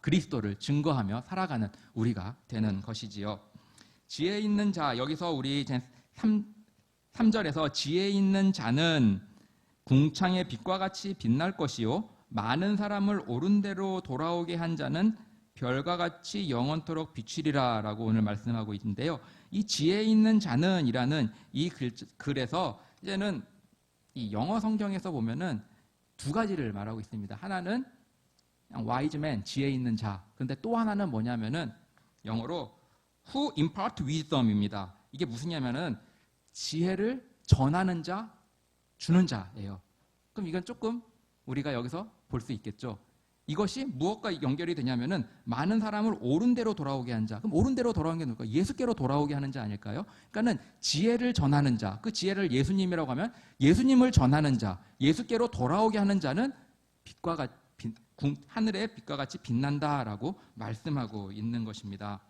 그리스도를 증거하며 살아가는 우리가 되는 것이지요. 지혜 있는 자, 여기서 우리 3절에서 지혜 있는 자는 궁창의 빛과 같이 빛날 것이요 많은 사람을 옳은 대로 돌아오게 한 자는 별과 같이 영원토록 비추리라 라고 오늘 말씀하고 있는데요. 이 지혜 있는 자는 이라는 이 글에서 이제는 이 영어 성경에서 보면은 두 가지를 말하고 있습니다. 하나는 wise man, 지혜 있는 자. 근데 또 하나는 뭐냐면은 영어로 who impart wisdom입니다. 이게 무슨냐면은 지혜를 전하는 자, 주는 자예요. 그럼 이건 조금 우리가 여기서 볼 수 있겠죠. 이것이 무엇과 연결이 되냐면은 많은 사람을 옳은 대로 돌아오게 한 자. 그럼 옳은 대로 돌아오는 게 누굴까? 예수께로 돌아오게 하는 자 아닐까요? 그러니까는 지혜를 전하는 자. 그 지혜를 예수님이라고 하면 예수님을 전하는 자. 예수께로 돌아오게 하는 자는 하늘의 빛과 같이 빛난다라고 말씀하고 있는 것입니다.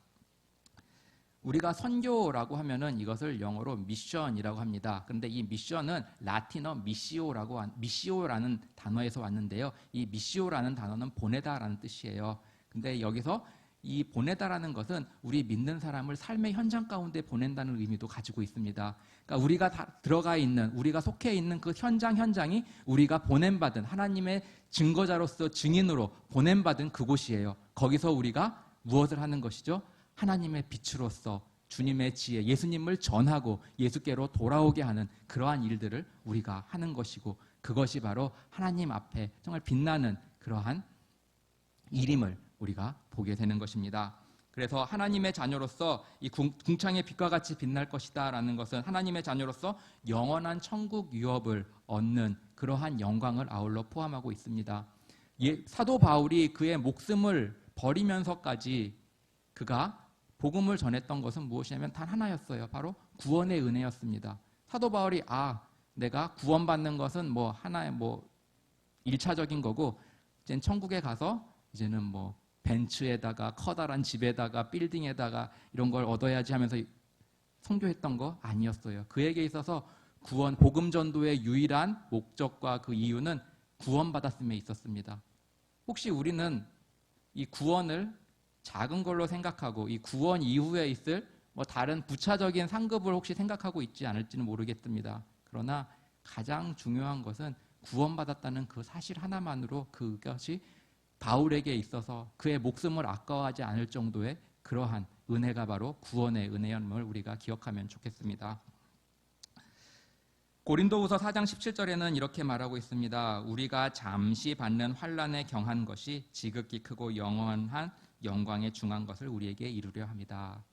우리가 선교라고 하면은 이것을 영어로 미션이라고 합니다. 그런데 이 미션은 라틴어 미시오라는 단어에서 왔는데요. 이 미시오라는 단어는 보내다라는 뜻이에요. 근데 여기서 이 보내다라는 것은 우리 믿는 사람을 삶의 현장 가운데 보낸다는 의미도 가지고 있습니다. 그러니까 우리가 속해 있는 그 현장이 우리가 보냄받은 하나님의 증거자로서 증인으로 보냄받은 그곳이에요. 거기서 우리가 무엇을 하는 것이죠? 하나님의 빛으로서 주님의 지혜, 예수님을 전하고 예수께로 돌아오게 하는 그러한 일들을 우리가 하는 것이고 그것이 바로 하나님 앞에 정말 빛나는 그러한 일임을 우리가 보게 되는 것입니다. 그래서 하나님의 자녀로서 이 궁창의 빛과 같이 빛날 것이다 라는 것은 하나님의 자녀로서 영원한 천국 유업을 얻는 그러한 영광을 아울러 포함하고 있습니다. 사도 바울이 그의 목숨을 버리면서까지 그가 복음을 전했던 것은 무엇이냐면 단 하나였어요. 바로 구원의 은혜였습니다. 사도 바울이 내가 구원받는 것은 뭐 하나의 뭐 1차적인 거고, 이제 천국에 가서 이제는 뭐 벤츠에다가 커다란 집에다가 빌딩에다가 이런 걸 얻어야지 하면서 선교했던 거 아니었어요. 그에게 있어서 구원, 복음 전도의 유일한 목적과 그 이유는 구원받았음에 있었습니다. 혹시 우리는 이 구원을 작은 걸로 생각하고 이 구원 이후에 있을 뭐 다른 부차적인 상급을 혹시 생각하고 있지 않을지는 모르겠습니다. 그러나 가장 중요한 것은 구원받았다는 그 사실 하나만으로 그것이 바울에게 있어서 그의 목숨을 아까워하지 않을 정도의 그러한 은혜가 바로 구원의 은혜임을 우리가 기억하면 좋겠습니다. 고린도후서 4장 17절에는 이렇게 말하고 있습니다. 우리가 잠시 받는 환난에 경한 것이 지극히 크고 영원한 영광에 중한 것을 우리에게 이루려 합니다.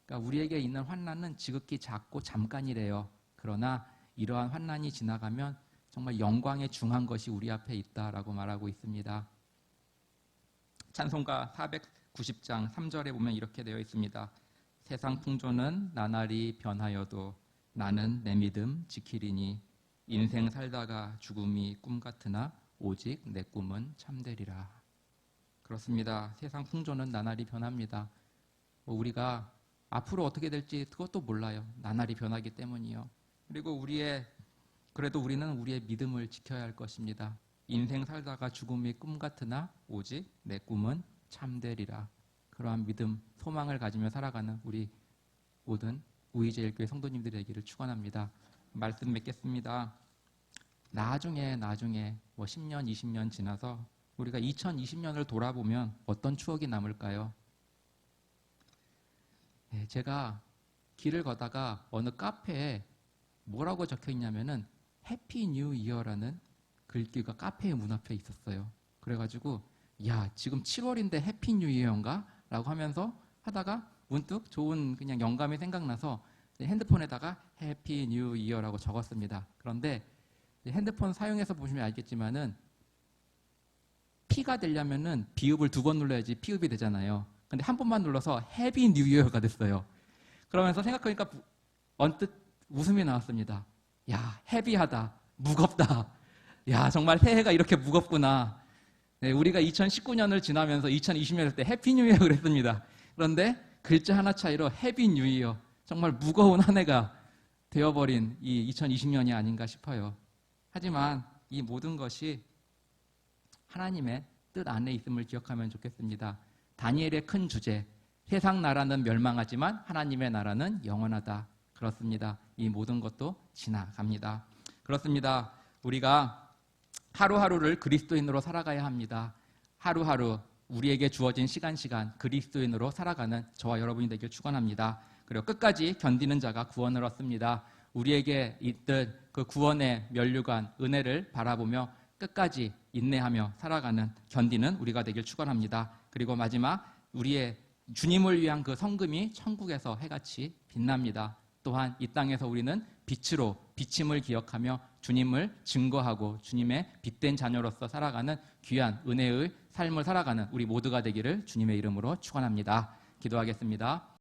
그러니까 우리에게 있는 환난은 지극히 작고 잠깐이래요. 그러나 이러한 환난이 지나가면 정말 영광에 중한 것이 우리 앞에 있다라고 말하고 있습니다. 찬송가 490장 3절에 보면 이렇게 되어 있습니다. 세상 풍조는 나날이 변하여도 나는 내 믿음 지키리니 인생 살다가 죽음이 꿈 같으나 오직 내 꿈은 참되리라. 그렇습니다. 세상 풍조는 나날이 변합니다. 우리가 앞으로 어떻게 될지 그것도 몰라요. 나날이 변하기 때문이요. 그리고 그래도 우리는 우리의 믿음을 지켜야 할 것입니다. 인생 살다가 죽음이 꿈 같으나 오직 내 꿈은 참되리라. 그러한 믿음, 소망을 가지며 살아가는 우리 모든 우이제일교회 성도님들이 되기를 축원합니다. 말씀 맺겠습니다. 나중에 뭐 10년, 20년 지나서 우리가 2020년을 돌아보면 어떤 추억이 남을까요? 제가 길을 걷다가 어느 카페에 뭐라고 적혀 있냐면은 해피 뉴 이어라는 글귀가 카페의 문 앞에 있었어요. 그래가지고 야, 지금 7월인데 해피 뉴 이어인가? 라고 하면서 하다가 문득 좋은 그냥 영감이 생각나서 핸드폰에다가 해피 뉴 이어라고 적었습니다. 그런데 핸드폰 사용해서 보시면 알겠지만은 P가 되려면은 비읍을 2번 눌러야지 피읍이 되잖아요. 근데 한 번만 눌러서 해피 뉴 이어가 됐어요. 그러면서 생각하니까 언뜻 웃음이 나왔습니다. 야, 헤비하다, 무겁다. 야, 정말 새해가 이렇게 무겁구나. 네, 우리가 2019년을 지나면서 2020년 때 해피 뉴 이어를 했습니다. 그런데 글자 하나 차이로 해피 뉴 이어, 정말 무거운 한 해가 되어버린 이 2020년이 아닌가 싶어요. 하지만 이 모든 것이 하나님의 뜻 안에 있음을 기억하면 좋겠습니다. 다니엘의 큰 주제, 세상 나라는 멸망하지만 하나님의 나라는 영원하다. 그렇습니다. 이 모든 것도 지나갑니다. 그렇습니다. 우리가 하루하루를 그리스도인으로 살아가야 합니다. 하루하루 우리에게 주어진 시간 그리스도인으로 살아가는 저와 여러분이 되길 축원합니다. 그리고 끝까지 견디는 자가 구원을 얻습니다. 우리에게 있던 그 구원의 면류관 은혜를 바라보며 끝까지 인내하며 살아가는 견디는 우리가 되길 축원합니다. 그리고 마지막 우리의 주님을 위한 그 성금이 천국에서 해같이 빛납니다. 또한 이 땅에서 우리는 빛으로 비침을 기억하며 주님을 증거하고 주님의 빛된 자녀로서 살아가는 귀한 은혜의 삶을 살아가는 우리 모두가 되기를 주님의 이름으로 축원합니다. 기도하겠습니다.